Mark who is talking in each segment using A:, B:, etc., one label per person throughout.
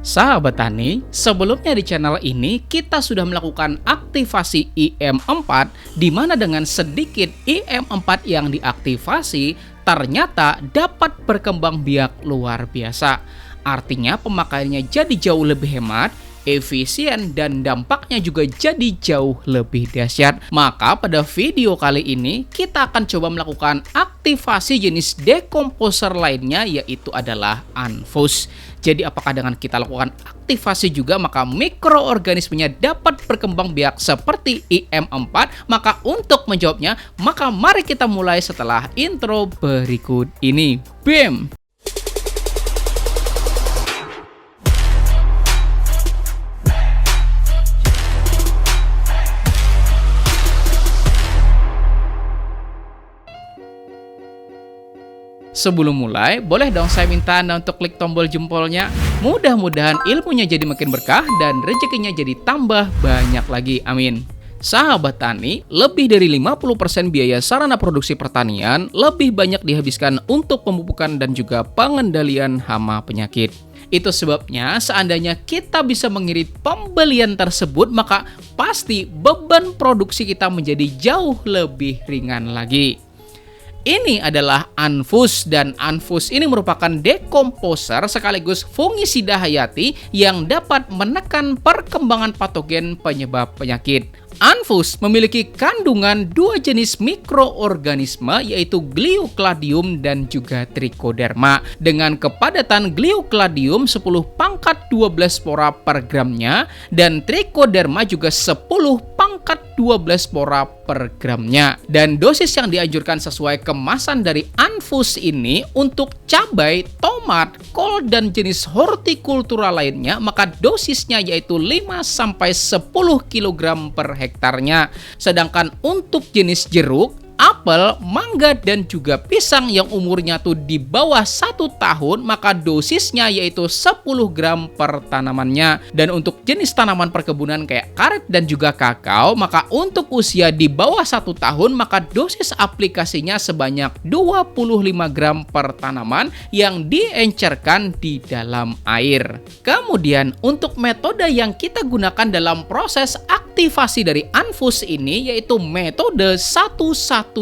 A: Sahabat Tani, sebelumnya di channel ini kita sudah melakukan aktivasi IM4 di mana dengan sedikit IM4 yang diaktifasi ternyata dapat berkembang biak luar biasa. Artinya pemakaiannya jadi jauh lebih hemat, efisien, dan dampaknya juga jadi jauh lebih dahsyat. Maka pada video kali ini kita akan coba melakukan aktivasi jenis decomposer lainnya, yaitu adalah Anfus. Jadi apakah dengan kita lakukan aktivasi juga maka mikroorganismenya dapat berkembang biak seperti IM4? Maka untuk menjawabnya, maka mari kita mulai setelah intro berikut ini. BAM! Sebelum mulai, boleh dong saya minta Anda untuk klik tombol jempolnya. Mudah-mudahan ilmunya jadi makin berkah dan rezekinya jadi tambah banyak lagi. Amin. Sahabat Tani, lebih dari 50% biaya sarana produksi pertanian lebih banyak dihabiskan untuk pemupukan dan juga pengendalian hama penyakit. Itu sebabnya seandainya kita bisa mengirit pembelian tersebut, maka pasti beban produksi kita menjadi jauh lebih ringan lagi. Ini adalah Anfus, dan Anfus ini merupakan decomposer sekaligus fungisida hayati yang dapat menekan perkembangan patogen penyebab penyakit. Anfus memiliki kandungan dua jenis mikroorganisme, yaitu Gliocladium dan juga Trichoderma, dengan kepadatan Gliocladium 10⁻12 spora per gramnya dan Trichoderma juga 10⁻12 spora per gramnya. Dan dosis yang dianjurkan sesuai kemasan dari Anfus ini untuk cabai, tomat, kol, dan jenis hortikultura lainnya, maka dosisnya yaitu 5-10 kg per hektarnya. Sedangkan untuk jenis jeruk, apel, mangga, dan juga pisang yang umurnya tuh di bawah 1 tahun, maka dosisnya yaitu 10 gram per tanamannya. Dan untuk jenis tanaman perkebunan kayak karet dan juga kakao, maka untuk usia di bawah 1 tahun, maka dosis aplikasinya sebanyak 25 gram per tanaman yang diencerkan di dalam air. Kemudian untuk metode yang kita gunakan dalam proses aktivasi dari Anfus ini yaitu metode 1-1-1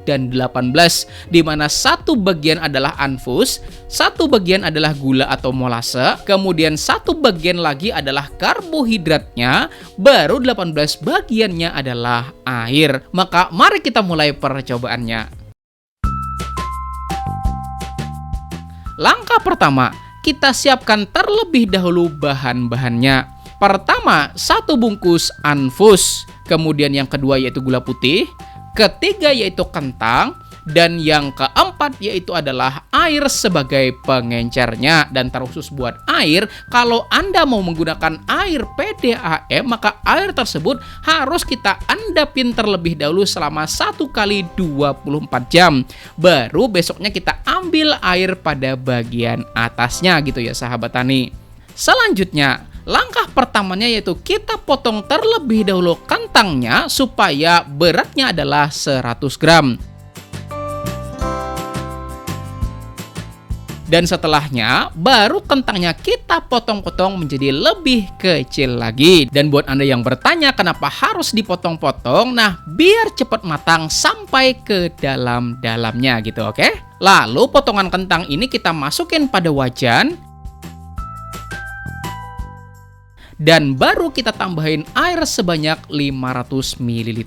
A: dan 18, di mana satu bagian adalah Anfus, satu bagian adalah gula atau molase, kemudian satu bagian lagi adalah karbohidratnya, baru 18 bagiannya adalah air. Maka mari kita mulai percobaannya. Langkah pertama, kita siapkan terlebih dahulu bahan-bahannya. Pertama, 1 bungkus Anfus, kemudian yang kedua yaitu gula putih, ketiga yaitu kentang, dan yang keempat yaitu adalah air sebagai pengencernya. Dan terkhusus buat air, kalau Anda mau menggunakan air PDAM, maka air tersebut harus kita endapin terlebih dahulu selama 1 kali 24 jam. Baru besoknya kita ambil air pada bagian atasnya gitu ya sahabat tani. Selanjutnya, langkah pertamanya yaitu kita potong terlebih dahulu kentangnya supaya beratnya adalah 100 gram. Dan setelahnya, baru kentangnya kita potong-potong menjadi lebih kecil lagi. Dan buat Anda yang bertanya kenapa harus dipotong-potong, nah biar cepat matang sampai ke dalam-dalamnya gitu, oke? Lalu potongan kentang ini kita masukin pada wajan. Dan baru kita tambahin air sebanyak 500 ml.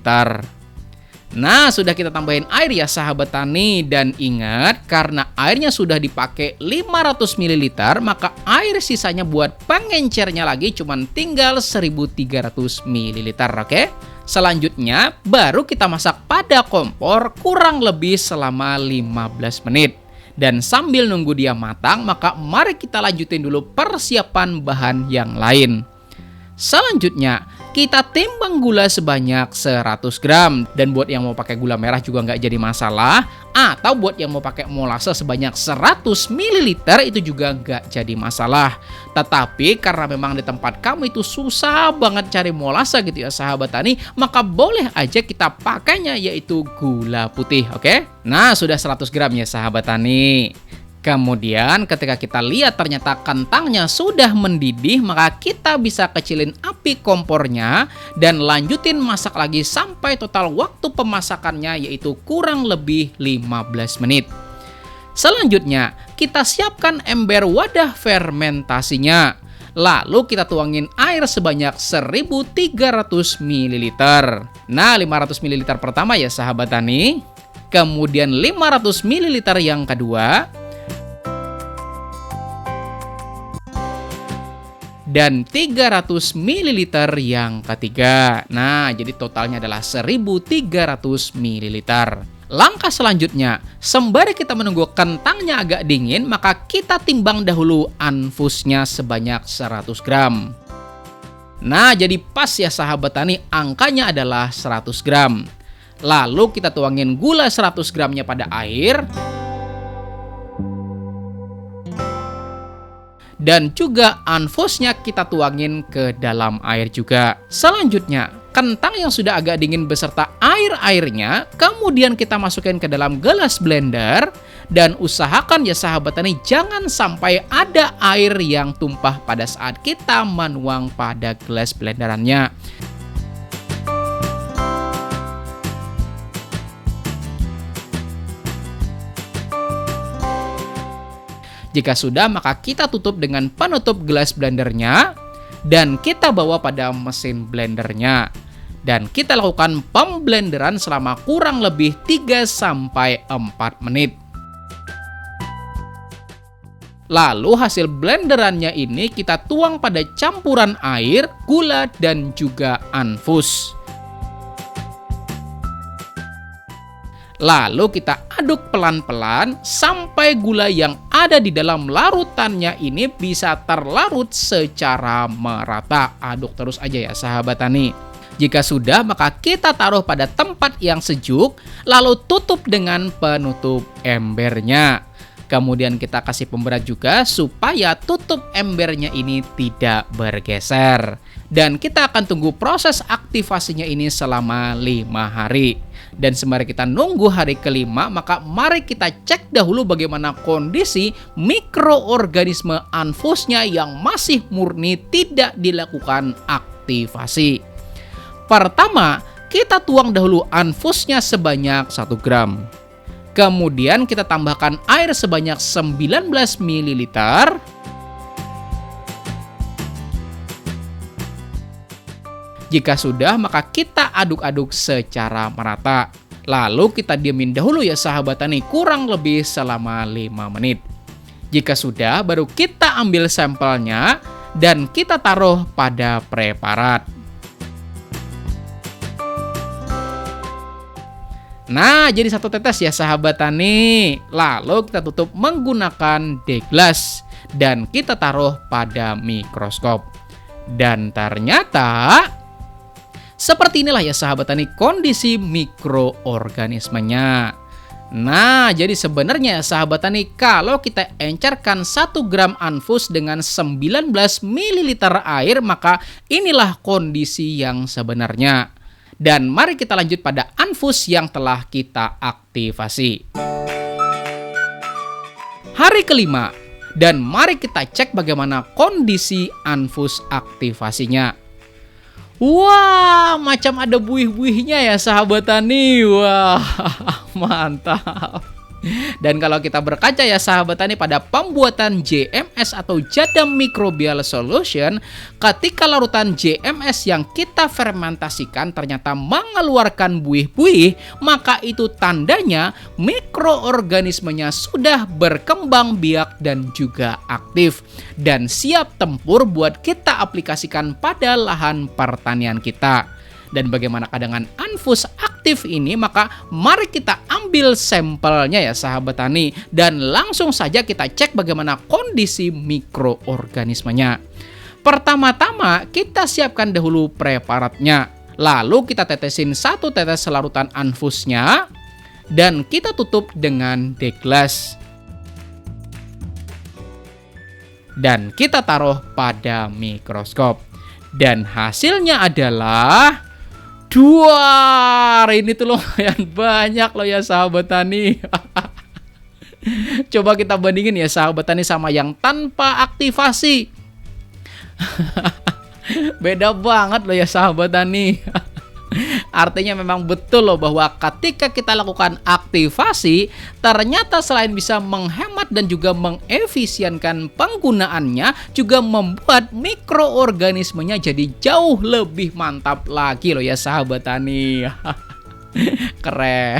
A: Nah, sudah kita tambahin air ya sahabat tani. Dan ingat, karena airnya sudah dipakai 500 ml, maka air sisanya buat pengencernya lagi cuman tinggal 1300 ml, oke? Selanjutnya, baru kita masak pada kompor kurang lebih selama 15 menit. Dan sambil nunggu dia matang, maka mari kita lanjutin dulu persiapan bahan yang lain. Selanjutnya, kita timbang gula sebanyak 100 gram. Dan buat yang mau pakai gula merah juga nggak jadi masalah. Atau buat yang mau pakai molase sebanyak 100 ml itu juga nggak jadi masalah. Tetapi karena memang di tempat kamu itu susah banget cari molase gitu ya sahabat tani, maka boleh aja kita pakainya yaitu gula putih, oke? Nah, sudah 100 gram ya sahabat tani. Kemudian ketika kita lihat ternyata kentangnya sudah mendidih, maka kita bisa kecilin api kompornya dan lanjutin masak lagi sampai total waktu pemasakannya yaitu kurang lebih 15 menit. Selanjutnya, kita siapkan ember wadah fermentasinya. Lalu kita tuangin air sebanyak 1300 ml. Nah, 500 ml pertama ya sahabat tani. Kemudian 500 ml yang kedua. Dan 300 ml yang ketiga. Nah, jadi totalnya adalah 1300 ml. Langkah selanjutnya, sembari kita menunggu kentangnya agak dingin, maka kita timbang dahulu anfusnya sebanyak 100 gram. Nah, jadi pas ya sahabat tani, angkanya adalah 100 gram. Lalu kita tuangin gula 100 gramnya pada air. Dan juga anfusnya kita tuangin ke dalam air juga. Selanjutnya, kentang yang sudah agak dingin beserta air-airnya, kemudian kita masukin ke dalam gelas blender. Dan usahakan ya sahabat tani, jangan sampai ada air yang tumpah pada saat kita menuang pada gelas blenderannya. Jika sudah, maka kita tutup dengan penutup gelas blendernya dan kita bawa pada mesin blendernya. Dan kita lakukan pemblenderan selama kurang lebih 3-4 menit. Lalu hasil blenderannya ini kita tuang pada campuran air, gula, dan juga anfus. Lalu kita aduk pelan-pelan sampai gula yang ada di dalam larutannya ini bisa terlarut secara merata. Aduk terus aja ya sahabat tani. Jika sudah, maka kita taruh pada tempat yang sejuk, lalu tutup dengan penutup embernya. Kemudian kita kasih pemberat juga supaya tutup embernya ini tidak bergeser. Dan kita akan tunggu proses aktivasinya ini selama 5 hari. Dan sembari kita nunggu hari kelima, maka mari kita cek dahulu bagaimana kondisi mikroorganisme anfusnya yang masih murni tidak dilakukan aktivasi. Pertama, kita tuang dahulu anfusnya sebanyak 1 gram. Kemudian kita tambahkan air sebanyak 19 ml. Jika sudah, maka kita aduk-aduk secara merata. Lalu kita diamin dahulu ya sahabat tani, kurang lebih selama 5 menit. Jika sudah, baru kita ambil sampelnya dan kita taruh pada preparat. Nah, jadi 1 tetes ya sahabat tani. Lalu kita tutup menggunakan deglas dan kita taruh pada mikroskop. Dan ternyata seperti inilah ya sahabat tani kondisi mikroorganismenya. Nah, jadi sebenarnya sahabat tani, kalau kita encerkan 1 gram anfus dengan 19 ml air, maka inilah kondisi yang sebenarnya. Dan mari kita lanjut pada anfus yang telah kita aktivasi. Hari kelima, dan mari kita cek bagaimana kondisi anfus aktivasinya. Wah, macam ada buih-buihnya ya sahabat tani. Wah, mantap. Dan kalau kita berkaca ya sahabat tani pada pembuatan JMS atau Jadam Microbial Solution, ketika larutan JMS yang kita fermentasikan ternyata mengeluarkan buih-buih, maka itu tandanya mikroorganismenya sudah berkembang biak dan juga aktif dan siap tempur buat kita aplikasikan pada lahan pertanian kita. Dan bagaimana dengan anfus aktif ini, maka mari kita ambil sampelnya ya sahabat tani dan langsung saja kita cek bagaimana kondisi mikroorganismenya. Pertama-tama kita siapkan dahulu preparatnya, lalu kita tetesin 1 tetes larutan anfusnya dan kita tutup dengan deglas dan kita taruh pada mikroskop. Dan hasilnya adalah duar, ini tuh lumayan banyak loh ya sahabat tani. Coba kita bandingin ya sahabat tani sama yang tanpa aktivasi. Beda banget loh ya sahabat tani. Artinya memang betul loh bahwa ketika kita lakukan aktivasi, ternyata selain bisa menghemat dan juga mengefisienkan penggunaannya, juga membuat mikroorganismenya jadi jauh lebih mantap lagi loh ya sahabat tani. Keren.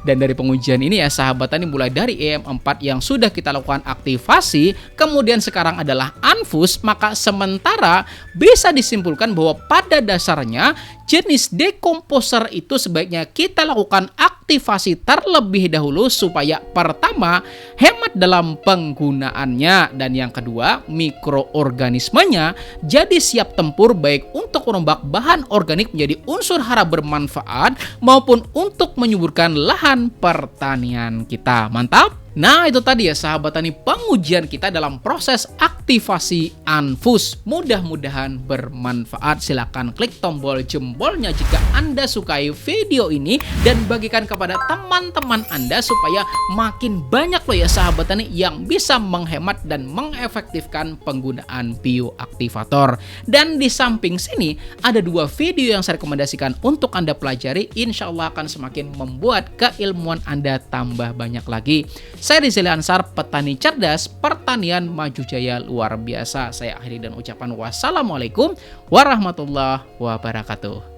A: Dan dari pengujian ini ya sahabat tani, mulai dari EM4 yang sudah kita lakukan aktivasi, kemudian sekarang adalah anfus, maka sementara bisa disimpulkan bahwa pada dasarnya jenis dekomposer itu sebaiknya kita lakukan aktivasi terlebih dahulu supaya pertama hemat dalam penggunaannya, dan yang kedua mikroorganismenya jadi siap tempur baik untuk merombak bahan organik menjadi unsur hara bermanfaat maupun untuk menyuburkan lahan pertanian kita. Mantap! Nah itu tadi ya sahabat tani pengujian kita dalam proses aktivasi anfus. Mudah-mudahan bermanfaat. Silahkan klik tombol jempolnya jika Anda sukai video ini dan bagikan kepada teman-teman Anda supaya makin banyak loh ya sahabat tani yang bisa menghemat dan mengefektifkan penggunaan bioaktivator. Dan di samping sini ada 2 video yang saya rekomendasikan untuk Anda pelajari. Insya Allah akan semakin membuat keilmuan Anda tambah banyak lagi. Saya Rizal Ansar, petani cerdas, pertanian maju jaya luar biasa. Saya akhiri dan ucapan wassalamualaikum warahmatullahi wabarakatuh.